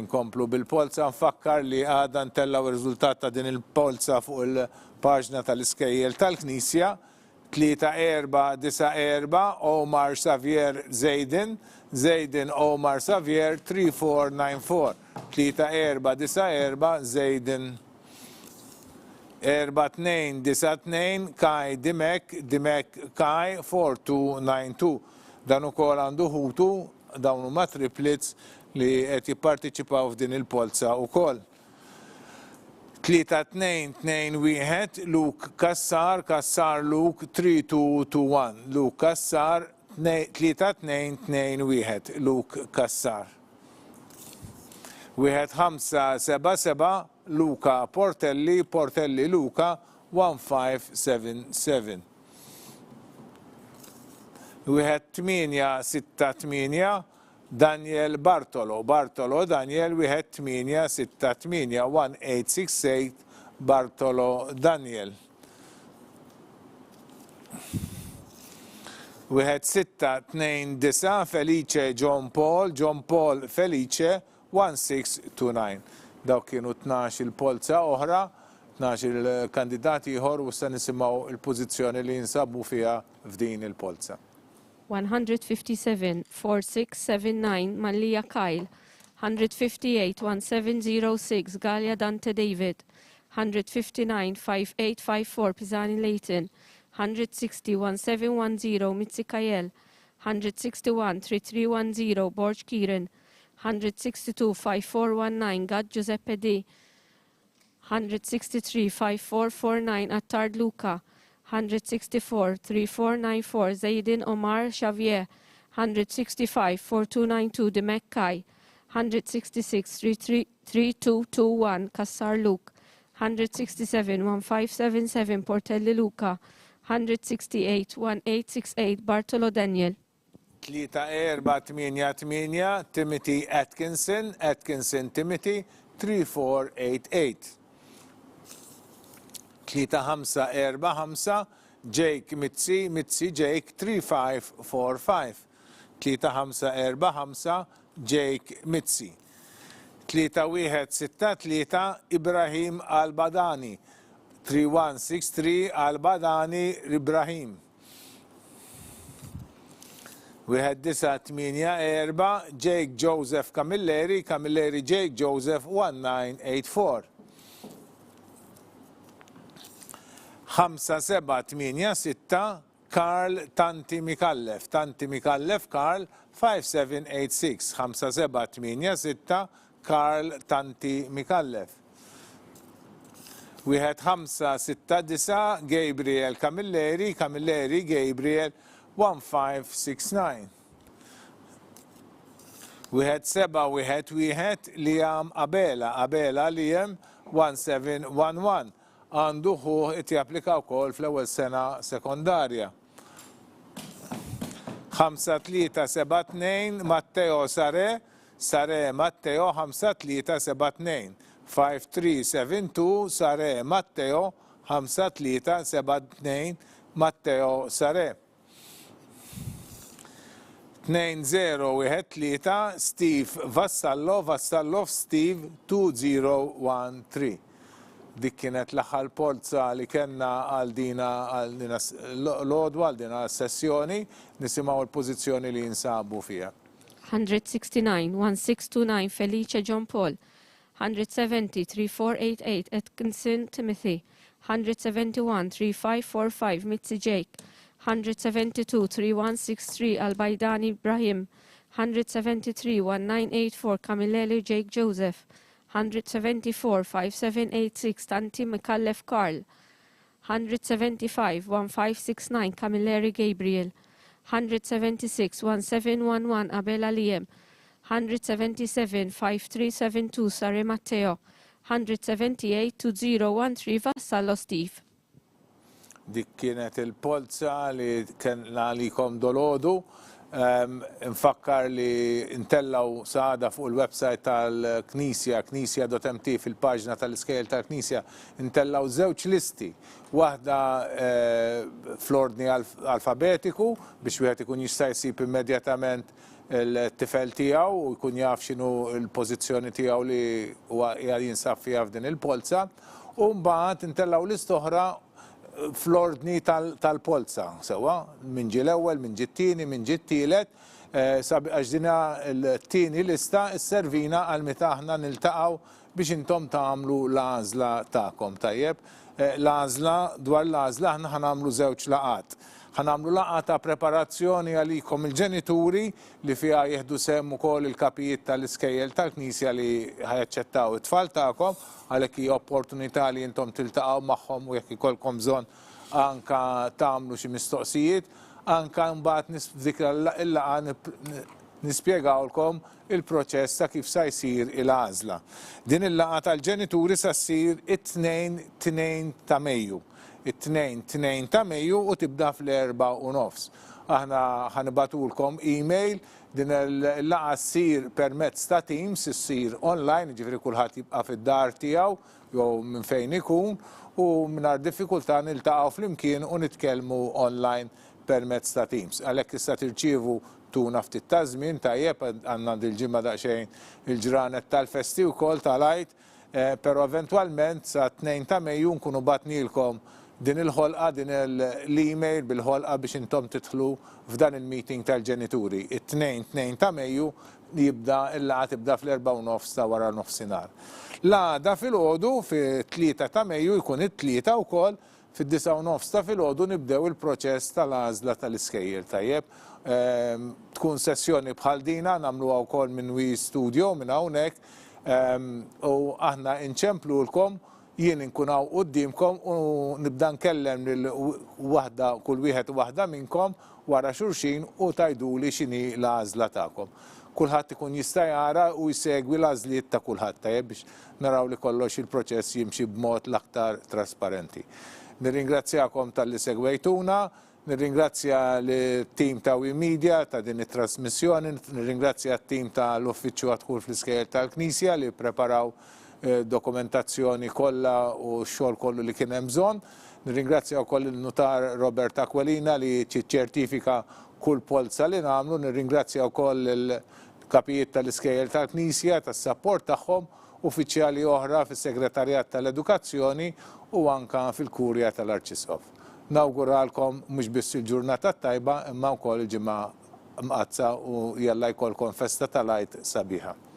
Nkomplu bil-Polza, nfakkar li għadha ntellaw ir-riżultat ta' din il-Polza fuq il-paġna tal-Iskejjel tal-Knisja. 3494 Omar Xavier Zaydin Omar Xavier 3494. 3494 Zaydin. 4292 Kai Dimek Kai 4292. Dan ukoll għandu ħutu dawn huma triplets li qed jipparteċipaw f'din il-Polza wkoll. 3221 Luke Kassar Luke 3221 Luke Kassar 3221 Luke Kassar. 1577 Luca Portelli Luca 1577. 1868 Daniel Bartolo Daniel 1868 1868 Bartolo Daniel. 1629 Felice John Paul Felice 1629. Dawk kienu 12 il-Polza oħra, 12 il-kandidati ieħor u se nisimgħu il-pożizzjoni li jinsabu fiha f'din il-Polza. 157-4679 Malija Kyle, 158-1706 Gallia Dante David, 159-5854 Pisani Leighton, 160-1710 Mitzi Kael, 161-3310 Borge Kieran, 162-5419 Gad Giuseppe D, 163-5449 Attard Luca, 164-3494 Zaydin Omar Xavier, 165-4292 Demek Kai, 166-3221 Kassar Luke, 167-1577 Portelli Luca, 168-1868 Bartolo Daniel. 3488 Timothy Atkinson Timothy 3488. 3545 Jake Mitzi Jake 3545. 3545 Jake Mitzi. 3163 Ibrahim Al-Badani 3163 Al-Badani Ibrahim. 1984 Jake Joseph Camilleri Jake Joseph 1984. 5786 Karl Tanti Mikallef Karl 5786 5786 Karl Tanti Mikallef. 1569 Gabriel Camilleri Gabriel 1569. 1711 Liam Abela Liam 1711. Għandu ħuħ it-japplika wkoll fl-ewwel sena sekondarja. 5372 Matteo Sare Matteo 5372 5372 Sare Matteo 5372 Matteo Sare 2013 Steve Vassallo Steve 2013. Dik kienet l-aħħar Polza li kellna għal dina l-odwa għal dina sessjoni, nisimgħu l-pożizzjoni li jinsabu fiha. 169 1629 Felice John Paul. 170 3488 Atkinson Timothy. 171 3545 Mitzi Jake. 172 3163 Albaidani Ibrahim. 173 1984 Camilleri Jake Joseph. 174 5786 Tanti Mikallef Carl. 175 1569 Camilleri Gabriel. 176 1711 Abel Aliem. 177 5372 Sare Matteo. 178 2013 Vassallo Steve. Dik kienet il-Polza li kellna għalikom dolodu. Nfakkar li intellaw saħda fuq il-website tal-Knisja, knisja.mt fil-paġna tal-Iskejjel tal-Knisja, intellaw żewġ listi. Waħda fl-ordni alfabetiku biex wieħed ikun jista' jsib immedjatament il-tifel tiegħu u jkun jaf x'inhu l-pożizzjoni tiegħu li huwa jinsab fiha f'din il-Polza. U mbagħad intellaw lista oħra fl-ordni tal-Polza, sewa, minn ġie l-ewwel, minn ġie t-tieni, minn ġie t-tielet, għax dina l-tieni lista s-servina għal meta aħna niltaqgħu biex intom tagħmlu l-għażla tagħkom tajjeb. L-għażla dwar l-għażla aħna ħanamlu żewġ laqgħat. Ħanamlu laqgħa ta' preparazzjoni għalikom il-ġenituri li fiha jieħdu sehem ukoll il-kapijiet tal-Iskejjel tal-Knisja li ħajaċċettaw it-tfal tagħkom għalhekk hija opportunità li intom tiltaqgħu magħhom u jekk ikolkom bżonn anke tagħmlu xi mistoqsijiet, anke mbagħad f'dik il-laqgħa nispjegawlkom il-proċess ta' kif sa jsir il-għażla. Din il-laqgħa tal-ġenituri sa ssir it-2 ta' Mejju. It-2 ta' Mejju u tibda fl-4:30. Aħna ħanibatulkom email, din il-laqgħa ssir permezz ta' Teams, issir online, ġifieri kulħadd jibqa' fid-dar tiegħu jew minn fejn ikun u mingħajr diffikultà niltaqgħu flimkien u nitkellmu online permezz ta' Teams. Għalhekk issa tirċievu tuna ftit ta' żmien tajjeb għandna dil-ġimgħa daqsxejn il-ġranet tal-festi wkoll tal-għid, però eventwalment sa 2 ta' Mejju nkunu batnilkom din il-ħolqa, din l-email bil-ħolqa biex intom tidħlu f'dan il-meeting tal-ġenituri. It-2 ta' Mejju jibda il-laqgħa tibda fl-4:30 ta' wara nofsinhar. L-għada fil-ħodu fi-3 ta' Mejju jkun it-3 wkoll fid-9:30 ta' fil-ħodu nibdew il-proċess tal-għażla tal-Iskejjel tajjeb. Tkun sessjoni bħal dina nagħmluha wkoll minn wi studio minn hawnhekk u aħna inċemplulkom jien inkunaw qudiemkom u nibda nkellem lil waħda kull wieħed u waħda minnkom wara xulxin u tajduli x'inhi l-għażla tagħkom. Kulħadd ikun jista' jara u jsegwi l-għażliet ta' kulħadd tajjeb biex naraw li kollox il-proċess jimxi b'mod l-aktar trasparenti. Nirringrazzjakom tal-li segwejtuna, nirringrazzja l-tim ta' Media ta' din it-trasmissjoni, nirringrazzja t-tim tal-Uffiċċju Dħul fl-Iskejjel tal-Knisja li preparaw dokumentazzjoni kollha u x-xogħol kollu li kien hemm bżonn. Nirringrazzja wkoll il-Notar Robert Aquilina li ċertifika kull polza li nagħmlu, nirringrazzja wkoll il-kapijiet tal-Iskejjel tal-Knisja tas-sapport tagħhom, uffiċjali oħra fis-Segretarjat tal-Edukazzjoni u anke fil-Kurja tal-Arċisqof. Nawguralkom mhux biss il-ġurnata tajba imma wkoll il-ġimgħa mqazza u jalla jkollkom festa tal-għid sabiħa.